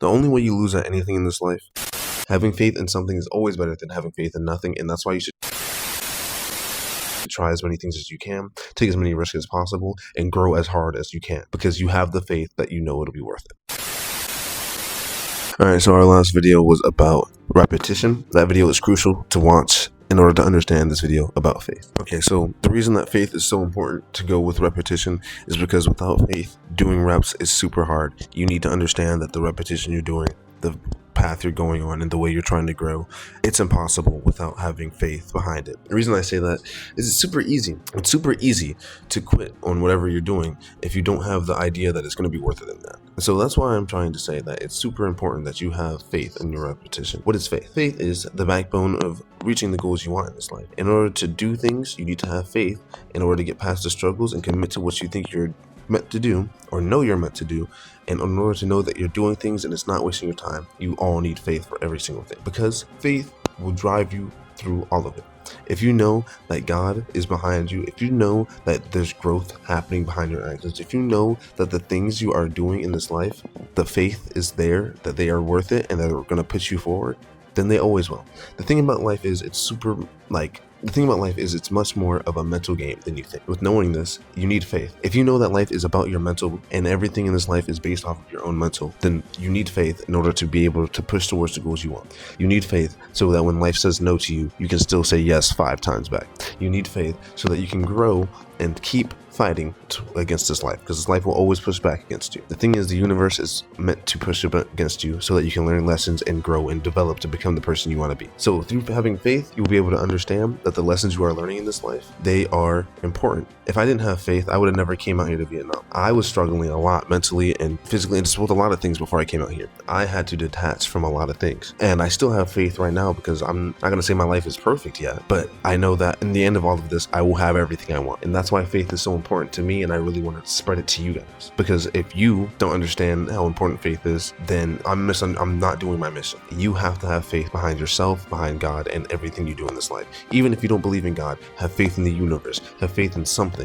The only way you lose at anything in this life, having faith in something is always better than having faith in nothing, and that's why you should try as many things as you can, take as many risks as possible, and grow as hard as you can, because you have the faith that you know it'll be worth it. Alright, so our last video was about repetition. That video is crucial to watch in order to understand this video about faith. Okay, so the reason that faith is so important to go with repetition is because without faith, doing reps is super hard. You need to understand that the repetition you're doing, the path you're going on, and the way you're trying to grow, it's impossible without having faith behind it. The reason I say that is it's super easy. It's super easy to quit on whatever you're doing if you don't have the idea that it's going to be worth it in that. So that's why I'm trying to say that it's super important that you have faith in your repetition. What is faith? Faith is the backbone of reaching the goals you want in this life. In order to do things, you need to have faith in order to get past the struggles and commit to what you think you're meant to do or know you're meant to do. And in order to know that you're doing things and it's not wasting your time, you all need faith for every single thing, because faith will drive you through all of it. If you know that God is behind you, if you know that there's growth happening behind your actions, if you know that the things you are doing in this life, the faith is there, that they are worth it and that they're going to push you forward, then they always will. The thing about life is it's much more of a mental game than you think. With knowing this, you need faith. If you know that life is about your mental and everything in this life is based off of your own mental, then you need faith in order to be able to push towards the goals you want. You need faith so that when life says no to you, you can still say yes 5 times back. You need faith so that you can grow and keep fighting against this life, because this life will always push back against you. The thing is, the universe is meant to push against you so that you can learn lessons and grow and develop to become the person you want to be. So through having faith, you will be able to understand that the lessons you are learning in this life, they are important. If I didn't have faith, I would have never came out here to Vietnam. I was struggling a lot mentally and physically and just with a lot of things before I came out here. I had to detach from a lot of things, and I still have faith right now, because I'm not going to say my life is perfect yet, but I know that in the end of all of this, I will have everything I want. And that's why faith is so important to me, and I really want to spread it to you guys, because if you don't understand how important faith is, then I'm not doing my mission. You have to have faith behind yourself, behind God, and everything you do in this life. Even if you don't believe in God, have faith in the universe, have faith in something.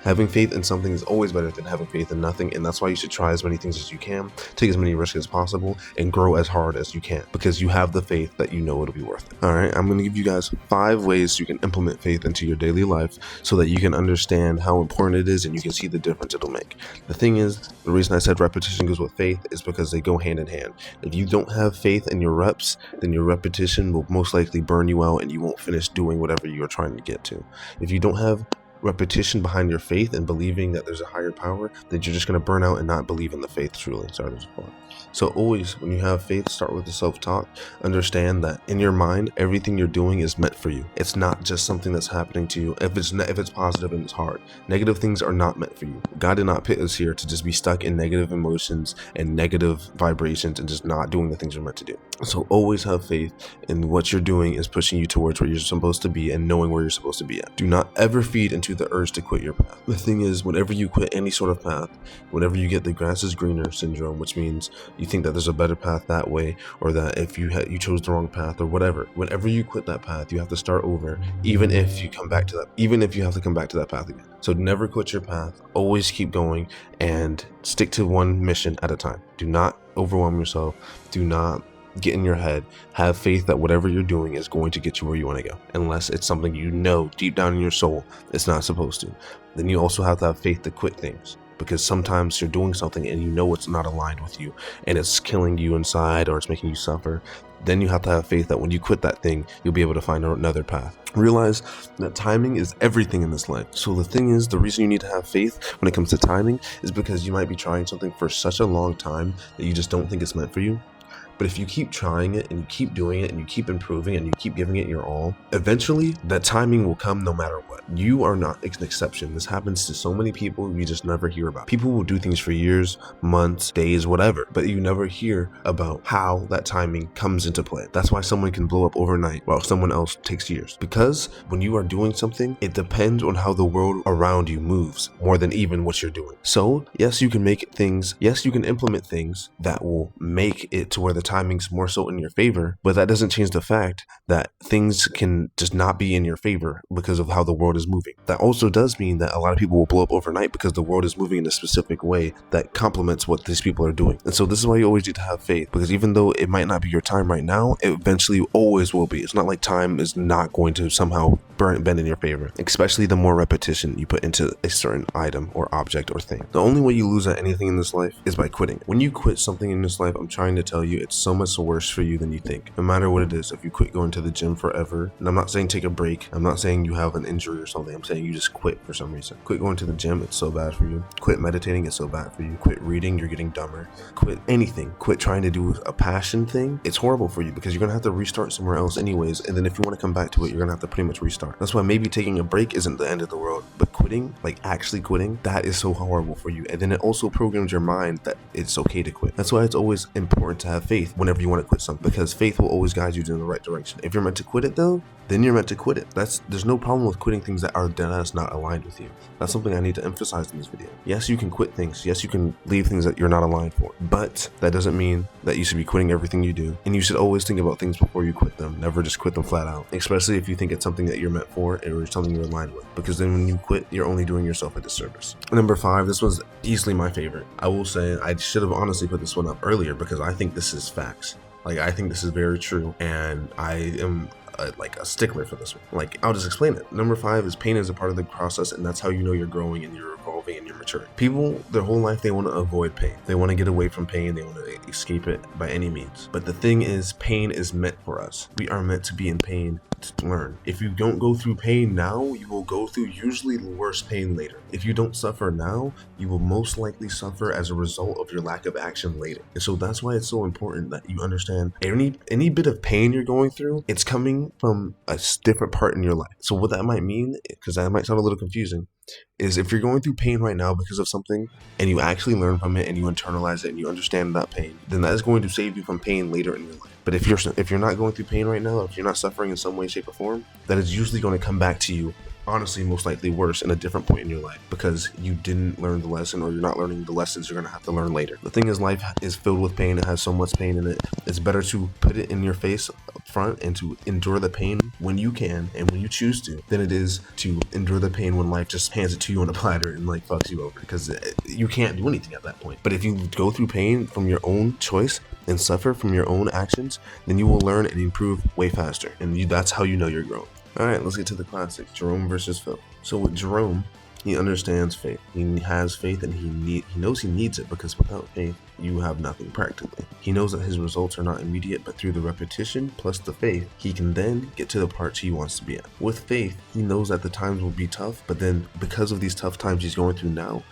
Having faith in something is always better than having faith in nothing, and that's why you should try as many things as you can, take as many risks as possible, and grow as hard as you can, because you have the faith that you know it'll be worth it. All right, I'm going to give you guys 5 ways you can implement faith into your daily life so that you can understand how important it is and you can see the difference it'll make. The thing is, the reason I said repetition goes with faith is because they go hand in hand. If you don't have faith in your reps, then your repetition will most likely burn you out and you won't finish doing whatever you're trying to get to. If you don't have repetition behind your faith and believing that there's a higher power, then you're just going to burn out and not believe in the faith truly. Sorry, there's a part. So always, when you have faith, start with the self-talk. Understand that in your mind, everything you're doing is meant for you. It's not just something that's happening to you. If it's positive and it's hard, negative things are not meant for you. God did not put us here to just be stuck in negative emotions and negative vibrations and just not doing the things you're meant to do. So always have faith in what you're doing is pushing you towards where you're supposed to be and knowing where you're supposed to be at. Do not ever feed into the urge to quit your path. The thing is, whenever you quit any sort of path, whenever you get the grass is greener syndrome, which means you think that there's a better path that way, or that if you chose the wrong path or whatever, whenever you quit that path, you have to start over, even if you have to come back to that path again. So never quit your path. Always keep going and stick to one mission at a time. Do not overwhelm yourself. Do not get in your head. Have faith that whatever you're doing is going to get you where you want to go, unless it's something you know deep down in your soul it's not supposed to. Then you also have to have faith to quit things, because sometimes you're doing something and you know it's not aligned with you and it's killing you inside or it's making you suffer. Then you have to have faith that when you quit that thing, you'll be able to find another path. Realize that timing is everything in this life. So the thing is, the reason you need to have faith when it comes to timing is because you might be trying something for such a long time that you just don't think it's meant for you. But if you keep trying it and you keep doing it and you keep improving and you keep giving it your all, eventually that timing will come no matter what. You are not an exception. This happens to so many people we just never hear about. People will do things for years, months, days, whatever, but you never hear about how that timing comes into play. That's why someone can blow up overnight while someone else takes years. Because when you are doing something, it depends on how the world around you moves more than even what you're doing. So yes, you can implement things that will make it to where the timing's more so in your favor, but that doesn't change the fact that things can just not be in your favor because of how the world is moving. That also does mean that a lot of people will blow up overnight because the world is moving in a specific way that complements what these people are doing. And so this is why you always need to have faith, because even though it might not be your time right now, it eventually always will be. It's not like time is not going to somehow bend in your favor, especially the more repetition you put into a certain item or object or thing. The only way you lose at anything in this life is by quitting. When you quit something in this life, I'm trying to tell you, it's so much worse for you than you think. No matter what it is, if you quit going to the gym forever, and I'm not saying take a break, I'm not saying you have an injury or something, I'm saying you just quit for some reason. Quit going to the gym, it's so bad for you. Quit meditating, it's so bad for you. Quit reading, you're getting dumber. Quit anything. Quit trying to do a passion thing. It's horrible for you because you're gonna have to restart somewhere else anyways, and then if you want to come back to it, you're gonna have to pretty much restart. That's why maybe taking a break isn't the end of the world, but quitting, like actually quitting, that is so horrible for you. And then it also programs your mind that it's okay to quit. That's why it's always important to have faith whenever you want to quit something, because faith will always guide you in the right direction. If you're meant to quit it though, then you're meant to quit it. There's no problem with quitting things that are deadass not aligned with you. That's something I need to emphasize in this video. Yes, you can quit things. Yes, you can leave things that you're not aligned for, but that doesn't mean that you should be quitting everything you do. And you should always think about things before you quit them. Never just quit them flat out, especially if you think it's something that you're meant for or something you're aligned with, because then when you quit, you're only doing yourself a disservice. Number 5, this was easily my favorite. I will say I should have honestly put this one up earlier because I think this is facts. Like, I think this is very true, and I am like a stickler for this one. Like, I'll just explain it. Number 5 is pain is a part of the process, and that's how you know you're growing and you're evolving and you're maturing. People, their whole life, they want to avoid pain. They want to get away from pain. They want to escape it by any means. But the thing is, pain is meant for us. We are meant to be in pain to learn. If you don't go through pain now, you will go through usually worse pain later. If you don't suffer now, you will most likely suffer as a result of your lack of action later. And so that's why it's so important that you understand any bit of pain you're going through, it's coming from a different part in your life. So what that might mean, because that might sound a little confusing, is if you're going through pain right now because of something and you actually learn from it and you internalize it and you understand that pain, then that is going to save you from pain later in your life. But if you're not going through pain right now, if you're not suffering in some way, shape, or form, that is usually going to come back to you, honestly, most likely worse in a different point in your life because you didn't learn the lesson, or you're not learning the lessons you're going to have to learn later. The thing is, life is filled with pain. It has so much pain in it. It's better to put it in your face up front and to endure the pain when you can and when you choose to, than it is to endure the pain when life just hands it to you on a platter and like fucks you over, because you can't do anything at that point. But if you go through pain from your own choice and suffer from your own actions, then you will learn and improve way faster, and that's how you know you're growing. All right, let's get to the classics, Jerome versus Phil. So with Jerome, he understands faith. He has faith, and he knows he needs it, because without faith, you have nothing practically. He knows that his results are not immediate, but through the repetition plus the faith, he can then get to the parts he wants to be at. With faith, he knows that the times will be tough, but then because of these tough times he's going through now,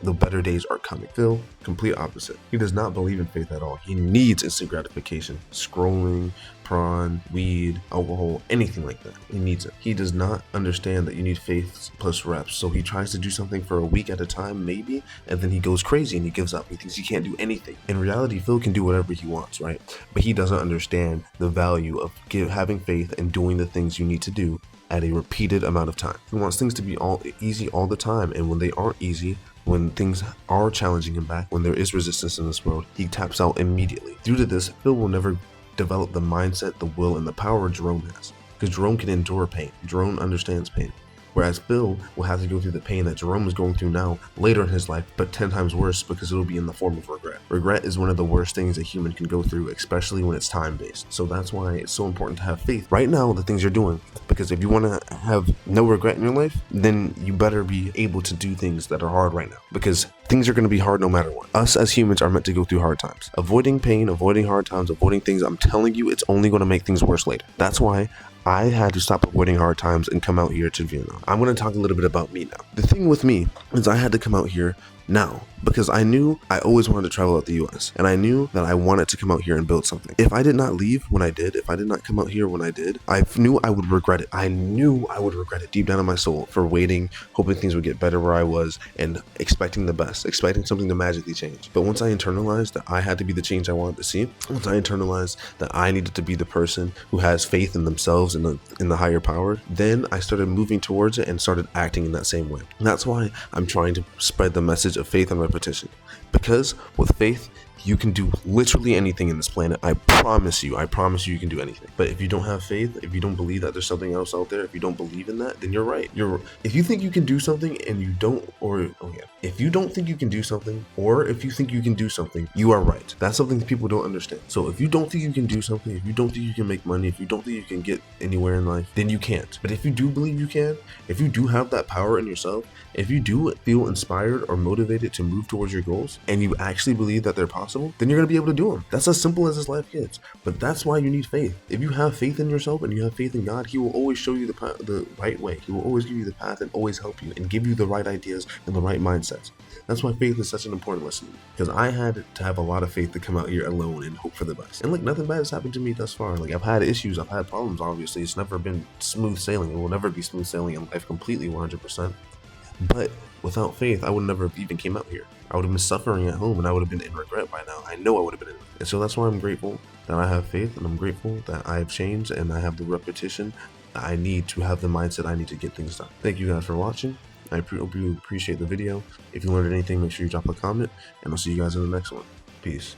the better days are coming. Phil, complete opposite. He does not believe in faith at all. He needs instant gratification. Scrolling, prawn, weed, alcohol, anything like that. He needs it. He does not understand that you need faith plus reps. So he tries to do something for a week at a time, maybe, and then he goes crazy and he gives up. He thinks he can't do anything. In reality, Phil can do whatever he wants, right? But he doesn't understand the value of having faith and doing the things you need to do at a repeated amount of time. He wants things to be all easy all the time, and when they aren't easy, when things are challenging him back, when there is resistance in this world, he taps out immediately. Due to this, Phil will never develop the mindset, the will, and the power Jerome has, because Jerome can endure pain. Jerome understands pain. Whereas Phil will have to go through the pain that Jerome is going through now later in his life, but 10 times worse, because it will be in the form of regret. Regret is one of the worst things a human can go through, especially when it's time-based. So that's why it's so important to have faith right now in the things you're doing, because if you want to have no regret in your life, then you better be able to do things that are hard right now, because things are going to be hard no matter what. Us as humans are meant to go through hard times. Avoiding pain, avoiding hard times, avoiding things, I'm telling you, it's only going to make things worse later. That's why I had to stop avoiding hard times and come out here to Vietnam. I'm going to talk a little bit about me now. The thing with me is I had to come out here now because I knew I always wanted to travel out the US, and I knew that I wanted to come out here and build something. If I did not leave when I did, if I did not come out here when I did, I knew I would regret it. I knew I would regret it deep down in my soul for waiting, hoping things would get better where I was, and expecting the best, expecting something to magically change. But once I internalized that I had to be the change I wanted to see, once I internalized that I needed to be the person who has faith in themselves and in the higher power, then I started moving towards it and started acting in that same way. And that's why I'm trying to spread the message of faith and repetition, because with faith, You can do literally anything in this planet. I promise you you can do anything. But if you don't have faith, if you don't believe that there's something else out there, if you don't believe in that, then you're right. If you think you can do something and you don't, if you don't think you can do something, or if you think you can do something, you are right. That's something people don't understand. So if you don't think you can do something, if you don't think you can make money, if you don't think you can get anywhere in life, then you can't. But if you do believe you can, if you do have that power in yourself, if you do feel inspired or motivated to move towards your goals, and you actually believe that they're possible, then you're going to be able to do them. That's as simple as this life gets. But that's why you need faith. If you have faith in yourself and you have faith in God, He will always show you the right way. He will always give you the path and always help you and give you the right ideas and the right mindsets. That's why faith is such an important lesson, because I had to have a lot of faith to come out here alone and hope for the best. And like, nothing bad has happened to me thus far. Like, I've had issues, I've had problems, obviously. It's never been smooth sailing. It will never be smooth sailing in life completely 100%. But without faith, I would never have even came out here. I would have been suffering at home, and I would have been in regret by now. I know I would have been in regret. And so that's why I'm grateful that I have faith, and I'm grateful that I have changed and I have the repetition that I need to have the mindset I need to get things done. Thank you guys for watching. I hope you appreciate the video. If you learned anything, make sure you drop a comment, and I'll see you guys in the next one. Peace.